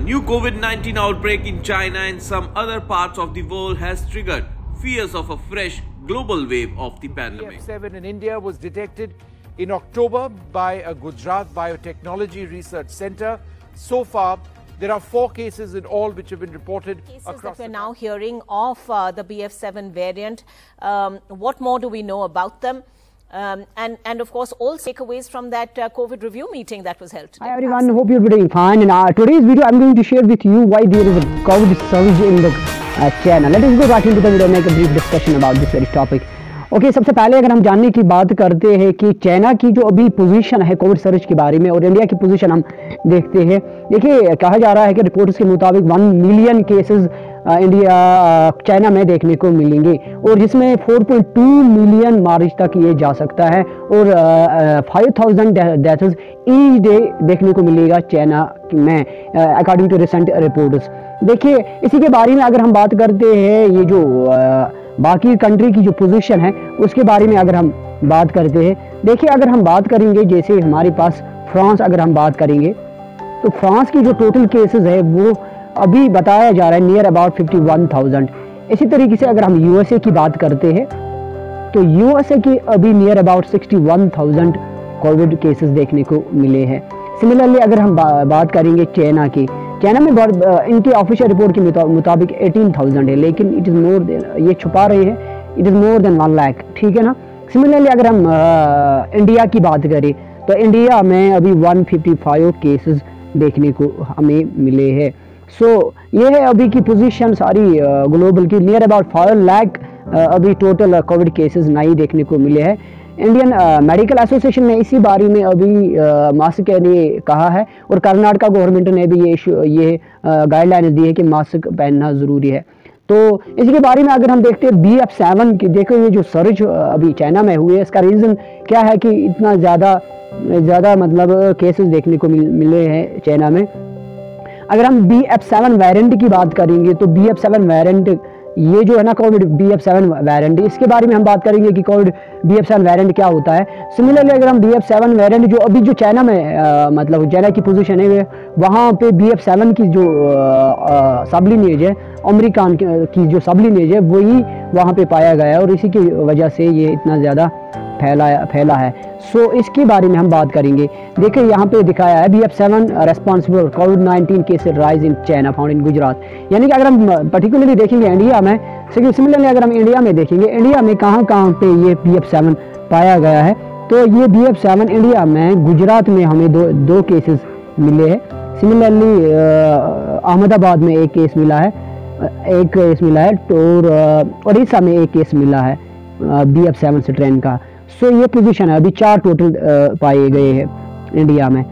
new COVID-19 outbreak in China and some other parts of the world has triggered fears of a fresh global wave of the pandemic. BF7 in India was detected in October by a Gujarat Biotechnology Research Center. So far, there are 4 cases in all which have been reported across. That we're now hearing of the BF7 variant. What more do we know about them? And of course, all takeaways from that COVID review meeting that was held today. Hi everyone, hope you're doing fine. And today's video, I'm going to share with you why there is a COVID surge in the China. Let us go right into the video and make a brief discussion about this very topic. Okay सबसे पहले अगर हम जानने की बात करते हैं कि चाइना की जो अभी पोजीशन है कोविड सर्ज के बारे में और इंडिया की पोजीशन हम देखते हैं। देखिए कहा जा रहा है कि रिपोर्ट्स के मुताबिक 1 मिलियन केसेस चाइना में देखने को मिलेंगे और जिसमें 4.2 मिलियन मार्च तक ये जा सकता है और 5000 डेथ्स ईच डे देखने को मिलेगा चाइना में अकॉर्डिंग टू रिसेंट रिपोर्ट्स। देखिए इसी के बारे में अगर हम बात करते हैं ये जो बाकी कंट्री की जो पोजीशन है उसके बारे में अगर हम बात करते हैं। देखिए अगर हम बात करेंगे जैसे हमारे पास फ्रांस अगर हम बात करेंगे तो फ्रांस की जो टोटल केसेस है वो अभी बताया जा रहा है नियर अबाउट 51,000। इसी तरीके से अगर हम यूएसए की बात करते हैं तो यूएसए की अभी नियर अबाउट 61,000 कोविड केसेस देखने को मिले हैं। सिमिलरली अगर हम बात करेंगे चाइना की, चाइना में इनकी ऑफिशियल रिपोर्ट के मुताबिक 18,000 है, लेकिन इट इज़ मोर देन, ये छुपा रहे हैं, it is more than 1 lakh, ठीक है ना। सिमिलरली अगर हम इंडिया की बात करें तो इंडिया में अभी 155 केसेस देखने को हमें मिले हैं। सो ये है अभी की पोजीशन सारी ग्लोबल की, नियर अबाउट 5 लाख अभी टोटल कोविड केसेस नहीं देखने को मिले हैं। इंडियन मेडिकल एसोसिएशन ने इसी बारे में अभी मास्क के लिए कहा है और कर्नाटका गवर्नमेंट ने भी ये गाइडलाइंस दी है कि मास्क पहनना ज़रूरी है। तो इसके बारे में अगर हम देखते हैं BF7 की, देखो ये जो सर्ज अभी चाइना में हुए इसका रीज़न क्या है कि इतना ज़्यादा मतलब केसेस देखने को मिले हैं चाइना में। अगर हम BF7 वेरिएंट की बात करेंगे तो BF7 वेरिएंट ये जो है ना कोविड BF7 वेरिएंट, इसके बारे में हम बात करेंगे कि कोविड BF7 वेरिएंट क्या होता है। सिमिलरली अगर हम BF7 वेरिएंट जो अभी जो चाइना में मतलब चाइना की पोजीशन है वहाँ पे BF7 की जो सबलिनेज है अमेरिकन की जो सबलिनेज है वही वहाँ पे पाया गया है और इसी की वजह से ये इतना ज़्यादा फैला है। सो इसके बारे में हम बात करेंगे। देखिए यहाँ पे दिखाया है BF7 responsible COVID-19 cases rise in China found in Gujarat. यानी कि अगर हम पर्टिकुलरली देखेंगे इंडिया में, सिमिलरली अगर हम इंडिया में देखेंगे इंडिया में कहाँ पे ये BF7 पाया गया है तो ये BF7 इंडिया में गुजरात में हमें दो केसेस मिले हैं। सिमिलरली अहमदाबाद में एक केस मिला है और उड़ीसा में एक केस मिला है BF7 स्ट्रेन का। सो ये पोजीशन है, अभी 4 टोटल पाए गए हैं इंडिया में।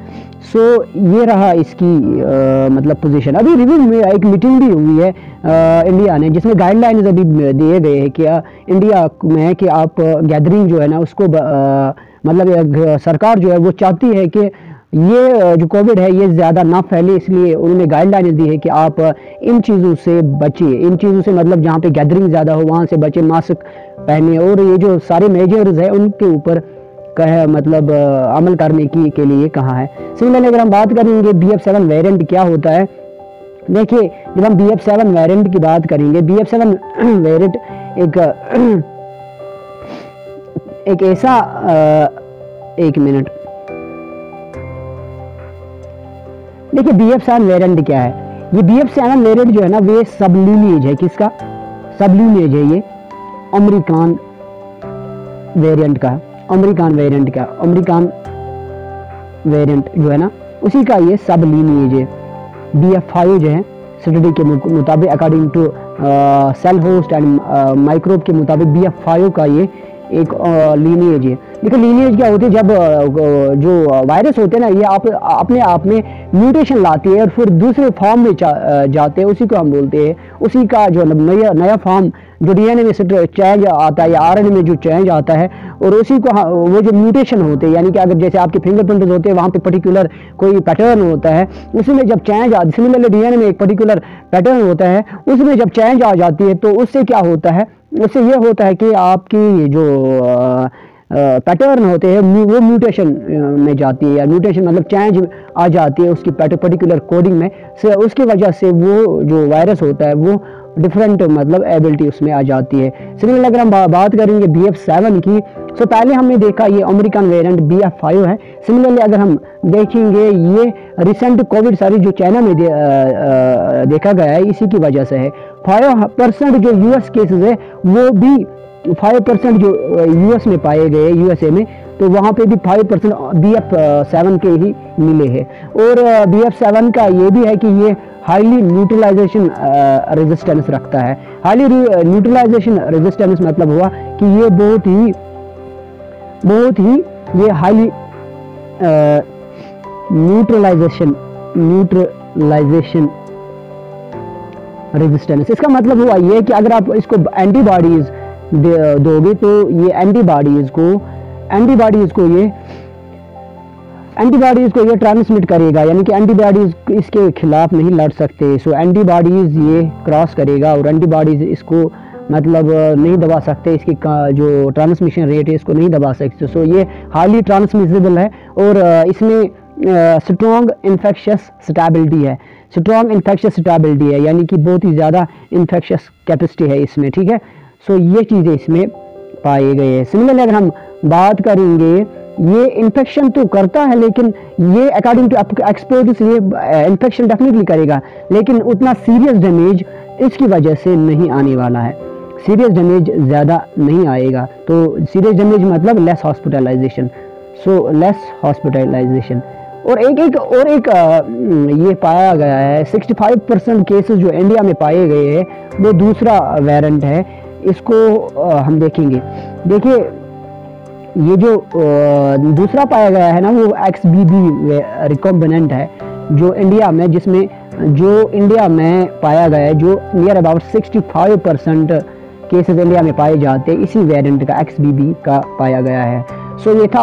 सो ये रहा इसकी मतलब पोजीशन। अभी रिव्यू में एक मीटिंग भी हुई है इंडिया ने जिसमें गाइडलाइंस अभी दिए गए हैं कि इंडिया में कि आप गैदरिंग जो है ना उसको मतलब सरकार जो है वो चाहती है कि ये जो कोविड है ये ज़्यादा ना फैले, इसलिए उन्होंने गाइडलाइंस दी है कि आप इन चीज़ों से बचिए, इन चीज़ों से मतलब जहाँ पे गैदरिंग ज़्यादा हो वहाँ से बचे, मास्क पहने और ये जो सारे मेजर्स है उनके ऊपर मतलब अमल करने के लिए कहा है। सिमिलरली अगर हम बात करेंगे BF7 वेरिएंट क्या होता है, देखिए जब हम BF7 वेरिएंट की बात करेंगे, BF7 वेरिएंट एक ऐसा एक मिनट, देखिए BF7 वेरिएंट क्या है। ये BF7 वेरिएंट जो है ना वे सबलिनेज है, किसका सबलिनेज है, ये अमेरिकन वेरिएंट जो है ना उसी का ये सबलिनेज है। BF5 जो है स्टडी के मुताबिक according to cell host and microbe के मुताबिक BF5 का ये एक लीनिएज है। देखो लीनिएज क्या होती है, जब जो वायरस होते हैं ना ये अपने आप में म्यूटेशन लाती है और फिर दूसरे फॉर्म में जाते हैं, उसी को हम बोलते हैं, उसी का जो नया फॉर्म जो DNA में चेंज आता है या RNA में जो चेंज आता है और उसी को वो जो म्यूटेशन होते हैं, यानी कि अगर जैसे आपके फिंगरप्रिंट्स होते हैं वहाँ पे पर्टिकुलर कोई पैटर्न होता है, उसमें जब चेंज सिमिलरली DNA में एक पर्टिकुलर पैटर्न होता है, उसमें जब चेंज आ जाती है तो उससे क्या होता है, उससे ये होता है कि आपकी जो पैटर्न होते हैं वो म्यूटेशन में जाती है, या म्यूटेशन मतलब चेंज आ जाती है उसकी पर्टिकुलर कोडिंग में से, उसकी वजह से वो जो वायरस होता है वो डिफरेंट मतलब एबिलिटी उसमें आ जाती है। सिमिलरली अगर हम बात करेंगे BF7 की, तो पहले हमने देखा ये अमेरिकन वेरिएंट BF5 है। सिमिलरली अगर हम देखेंगे ये रिसेंट कोविड सारी जो चाइना में देखा गया है इसी की वजह से है। 5% जो US केसेस है वो भी 5% जो US में पाए गए USA में, तो वहाँ पे भी 5% BF7 के ही मिले हैं। और BF7 का ये भी है कि ये हाईली न्यूट्रलाइजेशन रेजिस्टेंस रखता है। हाईली न्यूट्रलाइजेशन रेजिस्टेंस मतलब हुआ कि ये बहुत ही ये हाईली न्यूट्रलाइजेशन रेजिस्टेंस, इसका मतलब हुआ ये कि अगर आप इसको एंटीबॉडीज दोगे तो ये एंटीबॉडीज को ये ट्रांसमिट करेगा, यानी कि एंटीबॉडीज इसके खिलाफ नहीं लड़ सकते। सो एंटीबॉडीज ये क्रॉस करेगा और एंटीबॉडीज इसको मतलब नहीं दबा सकते, इसकी जो ट्रांसमिशन रेट है इसको नहीं दबा सकते। सो ये हाईली ट्रांसमिसिबल है और इसमें स्ट्रॉन्ग इन्फेक्शियस स्टेबिलिटी है, यानी कि बहुत ही ज़्यादा इन्फेक्शियस कैपेसिटी है इसमें, ठीक है। सो ये चीज़ें इसमें पाए गए हैं। सिमिलरली अगर हम बात करेंगे ये इन्फेक्शन तो करता है, लेकिन ये अकॉर्डिंग टू एक्सपर्ट्स ये इन्फेक्शन डेफिनेटली करेगा, लेकिन उतना सीरियस डैमेज इसकी वजह से नहीं आने वाला है, सीरियस डैमेज ज़्यादा नहीं आएगा। तो सीरियस डैमेज मतलब less hospitalisation, so less hospitalisation. और एक ये पाया गया है 65% केसेस जो इंडिया में पाए गए हैं वो दूसरा वेरिएंट है। इसको हम देखेंगे, देखिए ये जो दूसरा पाया गया है ना वो XBB रिकॉम्बिनेंट है जो इंडिया में पाया गया है, जो नियर अबाउट 65% केसेस इंडिया में पाए जाते हैं इसी वेरिएंट का XBB का पाया गया है। सो ये था